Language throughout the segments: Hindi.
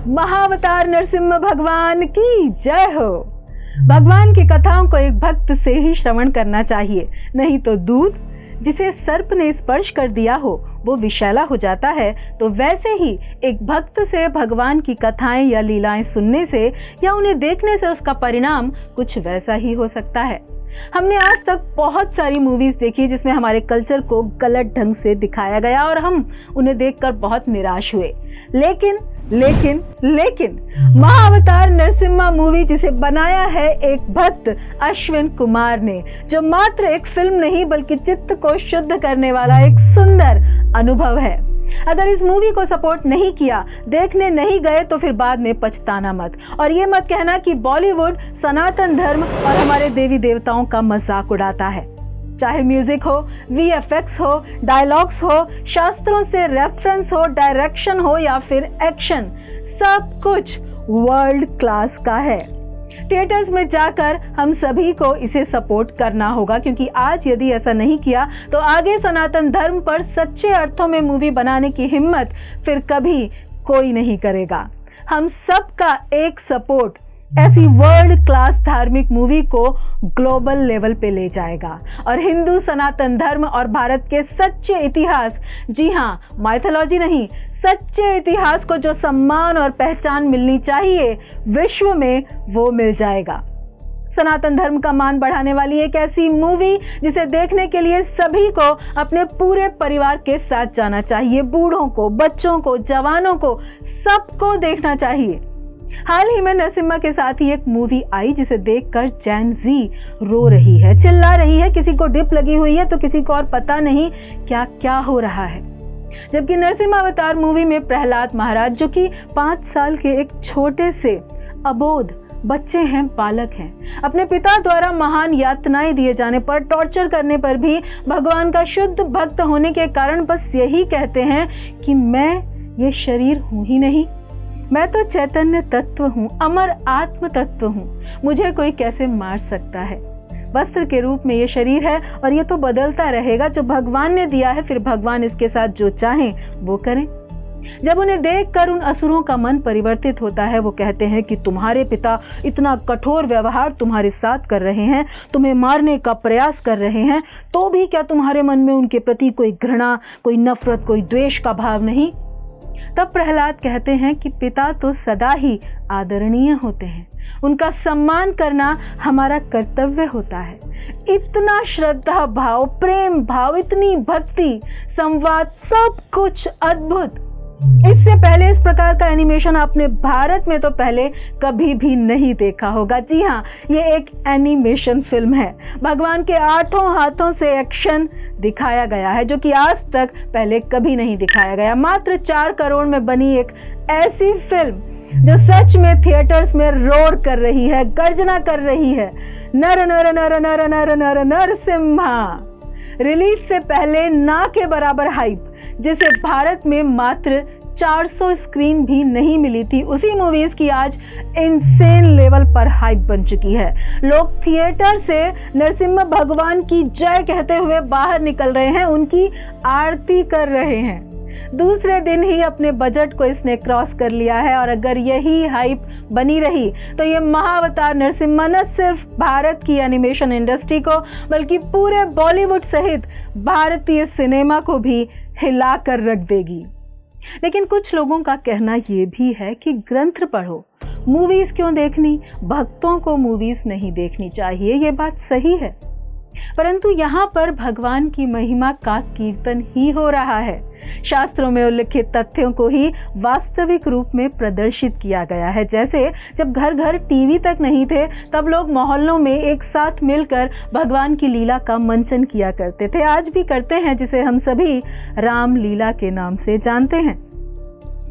महाअवतार नरसिम्हा भगवान की जय हो। भगवान की कथाओं को एक भक्त से ही श्रवण करना चाहिए, नहीं तो दूध जिसे सर्प ने स्पर्श कर दिया हो वो विषैला हो जाता है। तो वैसे ही एक भक्त से भगवान की कथाएं या लीलाएं सुनने से या उन्हें देखने से उसका परिणाम कुछ वैसा ही हो सकता है। हमने आज तक बहुत सारी मूवीज देखी जिसमें हमारे कल्चर को गलत ढंग से दिखाया गया और हम उन्हें देखकर बहुत निराश हुए। लेकिन महाअवतार नरसिम्हा मूवी जिसे बनाया है एक भक्त अश्विन कुमार ने, जो मात्र एक फिल्म नहीं बल्कि चित्त को शुद्ध करने वाला एक सुंदर अनुभव है। अगर इस मूवी को सपोर्ट नहीं किया, देखने नहीं गए तो फिर बाद में पछताना मत, और ये मत कहना कि बॉलीवुड सनातन धर्म और हमारे देवी देवताओं का मजाक उड़ाता है। चाहे म्यूजिक हो, वीएफएक्स हो, डायलॉग्स हो, शास्त्रों से रेफरेंस हो, डायरेक्शन हो या फिर एक्शन, सब कुछ वर्ल्ड क्लास का है। थिएटर्स में जाकर हम सभी को इसे सपोर्ट करना होगा, क्योंकि आज यदि ऐसा नहीं किया तो आगे सनातन धर्म पर सच्चे अर्थों में मूवी बनाने की हिम्मत फिर कभी कोई नहीं करेगा। हम सबका एक सपोर्ट ऐसी वर्ल्ड क्लास धार्मिक मूवी को ग्लोबल लेवल पे ले जाएगा और हिंदू सनातन धर्म और भारत के सच्चे इतिहास, जी हाँ, माइथोलॉजी नहीं, सच्चे इतिहास को जो सम्मान और पहचान मिलनी चाहिए विश्व में, वो मिल जाएगा। सनातन धर्म का मान बढ़ाने वाली एक ऐसी मूवी जिसे देखने के लिए सभी को अपने पूरे परिवार के साथ जाना चाहिए। बूढ़ों को, बच्चों को, जवानों को, सबको देखना चाहिए। हाल ही में नरसिम्हा के साथ ही एक मूवी आई जिसे देखकर जेन जी रो रही है, चिल्ला रही है, किसी को डिप लगी हुई है तो किसी को और पता नहीं क्या क्या हो रहा है। जबकि नरसिम्हा अवतार मूवी में प्रहलाद महाराज, जो कि 5 साल के एक छोटे से अबोध बच्चे हैं, बालक हैं, अपने पिता द्वारा महान यातनाएं दिए जाने पर, टॉर्चर करने पर भी भगवान का शुद्ध भक्त होने के कारण बस यही कहते हैं कि मैं ये शरीर हूं ही नहीं, मैं तो चैतन्य तत्व हूँ, अमर आत्म तत्व हूँ, मुझे कोई कैसे मार सकता है। वस्त्र के रूप में ये शरीर है और ये तो बदलता रहेगा, जो भगवान ने दिया है, फिर भगवान इसके साथ जो चाहें वो करें। जब उन्हें देखकर उन असुरों का मन परिवर्तित होता है, वो कहते हैं कि तुम्हारे पिता इतना कठोर व्यवहार तुम्हारे साथ कर रहे हैं, तुम्हें मारने का प्रयास कर रहे हैं, तो भी क्या तुम्हारे मन में उनके प्रति कोई घृणा, कोई नफरत, कोई द्वेष का भाव नहीं? तब प्रहलाद कहते हैं कि पिता तो सदा ही आदरणीय होते हैं, उनका सम्मान करना हमारा कर्तव्य होता है। इतना श्रद्धा भाव, प्रेम भाव, इतनी भक्ति, संवाद, सब कुछ अद्भुत। इससे पहले इस प्रकार का एनिमेशन आपने भारत में तो पहले कभी भी नहीं देखा होगा। जी हाँ, ये एक एनिमेशन फिल्म है। भगवान के 8 हाथों से एक्शन दिखाया गया है, जो कि आज तक पहले कभी नहीं दिखाया गया। मात्र 4 करोड़ में बनी एक ऐसी फिल्म जो सच में थिएटर्स में रोर कर रही है, गर्जना कर रही है, नर नर नर नर नर नर नरसिम्हा। रिलीज से पहले ना के बराबर हाइप, जिसे भारत में मात्र 400 स्क्रीन भी नहीं मिली थी, उसी मूवीज की आज इंसेन लेवल पर हाइप बन चुकी है। लोग थिएटर से नरसिम्हा भगवान की जय कहते हुए बाहर निकल रहे हैं, उनकी आरती कर रहे हैं। दूसरे दिन ही अपने बजट को इसने क्रॉस कर लिया है और अगर यही हाइप बनी रही तो ये महाअवतार नरसिम्हा न सिर्फ भारत की एनिमेशन इंडस्ट्री को बल्कि पूरे बॉलीवुड सहित भारतीय सिनेमा को भी हिला कर रख देगी। लेकिन कुछ लोगों का कहना ये भी है कि ग्रंथ पढ़ो, मूवीज क्यों देखनी, भक्तों को मूवीज नहीं देखनी चाहिए। ये बात सही है, परंतु यहाँ पर भगवान की महिमा का कीर्तन ही हो रहा है। शास्त्रों में उल्लिखित तथ्यों को ही वास्तविक रूप में प्रदर्शित किया गया है। जैसे जब घर घर टीवी तक नहीं थे, तब लोग मोहल्लों में एक साथ मिलकर भगवान की लीला का मंचन किया करते थे, आज भी करते हैं, जिसे हम सभी राम लीला के नाम से जानते हैं।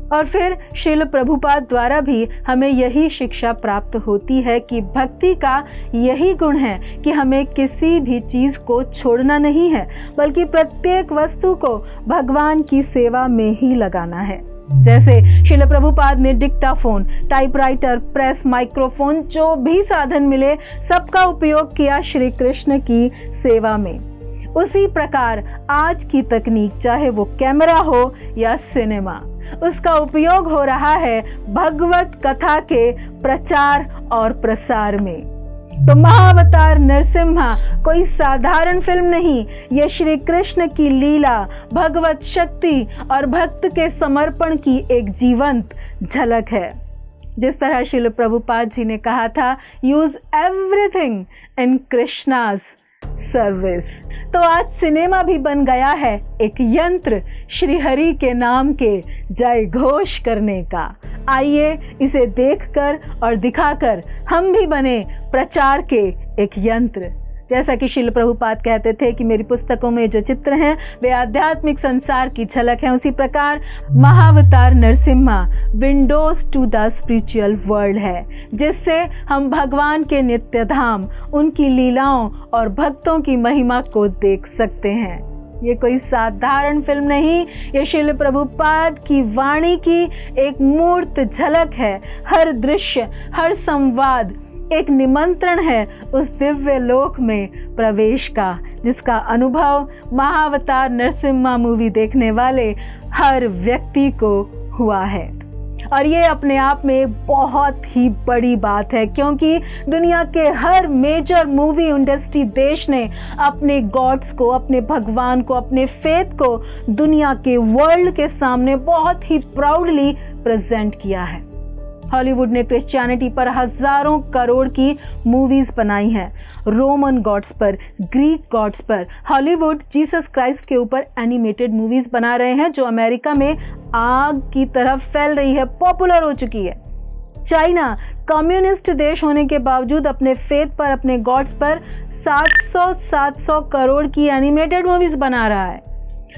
और फिर श्रील प्रभुपाद द्वारा भी हमें यही शिक्षा प्राप्त होती है कि भक्ति का यही गुण है कि हमें किसी भी चीज़ को छोड़ना नहीं है, बल्कि प्रत्येक वस्तु को भगवान की सेवा में ही लगाना है। जैसे श्रील प्रभुपाद ने डिक्टाफोन, टाइपराइटर, प्रेस, माइक्रोफोन, जो भी साधन मिले सबका उपयोग किया श्री कृष्ण की सेवा में। उसी प्रकार आज की तकनीक, चाहे वो कैमरा हो या सिनेमा, उसका उपयोग हो रहा है भगवत कथा के प्रचार और प्रसार में। तो महाअवतार नरसिम्हा कोई साधारण फिल्म नहीं, ये श्री कृष्ण की लीला, भगवत शक्ति और भक्त के समर्पण की एक जीवंत झलक है। जिस तरह श्रील प्रभुपाद जी ने कहा था, use everything in Krishna's service, तो आज सिनेमा भी बन गया है एक यंत्र श्री हरि के नाम के जय घोष करने का। आइए इसे देखकर और दिखाकर हम भी बने प्रचार के एक यंत्र। जैसा कि श्रील प्रभुपाद कहते थे कि मेरी पुस्तकों में जो चित्र हैं वे आध्यात्मिक संसार की झलक हैं, उसी प्रकार Mahavatar Narsimha windows to the spiritual world है, जिससे हम भगवान के नित्य धाम, उनकी लीलाओं और भक्तों की महिमा को देख सकते हैं। ये कोई साधारण फिल्म नहीं, ये श्रील प्रभुपाद की वाणी की एक मूर्त झलक है। हर दृश्य, हर संवाद एक निमंत्रण है उस दिव्य लोक में प्रवेश का, जिसका अनुभव महाअवतार नरसिम्हा मूवी देखने वाले हर व्यक्ति को हुआ है। और ये अपने आप में बहुत ही बड़ी बात है, क्योंकि दुनिया के हर मेजर मूवी इंडस्ट्री देश ने अपने गॉड्स को, अपने भगवान को, अपने फेथ को दुनिया के वर्ल्ड के सामने बहुत ही प्राउडली प्रेजेंट किया है। हॉलीवुड ने क्रिश्चियनिटी पर हजारों करोड़ की मूवीज बनाई हैं, रोमन गॉड्स पर, ग्रीक गॉड्स पर। हॉलीवुड जीसस क्राइस्ट के ऊपर एनिमेटेड मूवीज बना रहे हैं जो अमेरिका में आग की तरह फैल रही है, पॉपुलर हो चुकी है। चाइना कम्युनिस्ट देश होने के बावजूद अपने फेथ पर, अपने गॉड्स पर 700 करोड़ की एनिमेटेड मूवीज बना रहा है।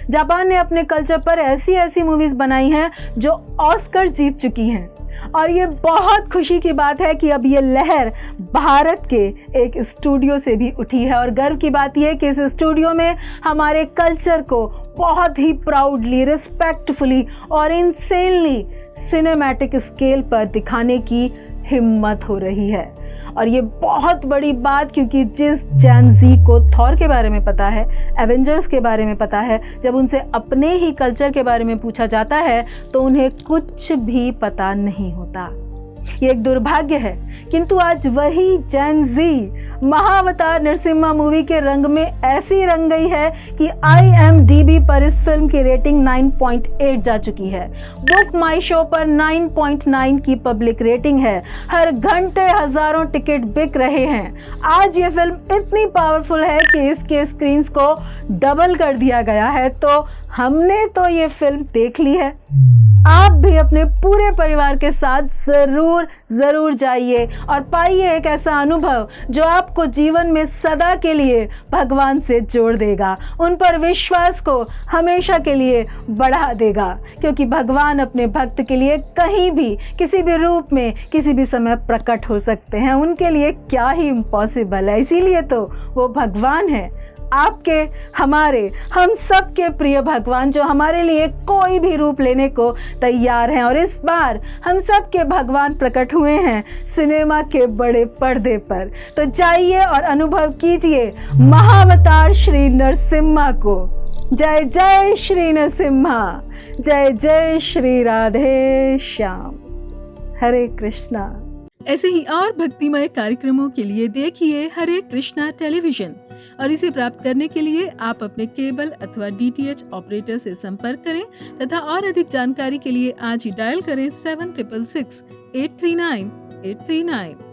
जापान ने अपने कल्चर पर ऐसी मूवीज बनाई हैं जो ऑस्कर जीत चुकी हैं। और ये बहुत खुशी की बात है कि अब ये लहर भारत के एक स्टूडियो से भी उठी है। और गर्व की बात यह है कि इस स्टूडियो में हमारे कल्चर को बहुत ही प्राउडली, रिस्पेक्टफुली और इनसेनली सिनेमैटिक स्केल पर दिखाने की हिम्मत हो रही है। और ये बहुत बड़ी बात, क्योंकि जिस जेन ज़ी को थॉर के बारे में पता है, एवेंजर्स के बारे में पता है, जब उनसे अपने ही कल्चर के बारे में पूछा जाता है तो उन्हें कुछ भी पता नहीं होता। ये एक दुर्भाग्य है, किंतु आज वही जेन ज़ी महाअवतार नरसिम्हा मूवी के रंग में ऐसी रंग गई है कि IMDb पर इस फिल्म की रेटिंग 9.8 जा चुकी है। बुक माई शो पर 9.9 की पब्लिक रेटिंग है। हर घंटे हजारों टिकट बिक रहे हैं। आज ये फिल्म इतनी पावरफुल है कि इसके स्क्रीन्स को डबल कर दिया गया है। तो हमने तो ये फिल्म देख ली है, आप भी अपने पूरे परिवार के साथ जरूर जाइए और पाइए एक ऐसा अनुभव जो आपको जीवन में सदा के लिए भगवान से जोड़ देगा, उन पर विश्वास को हमेशा के लिए बढ़ा देगा। क्योंकि भगवान अपने भक्त के लिए कहीं भी, किसी भी रूप में, किसी भी समय प्रकट हो सकते हैं। उनके लिए क्या ही इम्पॉसिबल है, इसीलिए तो वो भगवान है, आपके, हमारे, हम सब के प्रिय भगवान, जो हमारे लिए कोई भी रूप लेने को तैयार हैं। और इस बार हम सब के भगवान प्रकट हुए हैं सिनेमा के बड़े पर्दे पर। तो जाइए और अनुभव कीजिए महाअवतार श्री नरसिम्हा को। जय जय श्री नरसिम्हा, जय जय श्री राधे श्याम। हरे कृष्णा। ऐसे ही और भक्तिमय कार्यक्रमों के लिए देखिए हरे कृष्णा टेलीविजन। और इसे प्राप्त करने के लिए आप अपने केबल अथवा DTH ऑपरेटर से संपर्क करें तथा और अधिक जानकारी के लिए आज ही डायल करें 7666 839 839।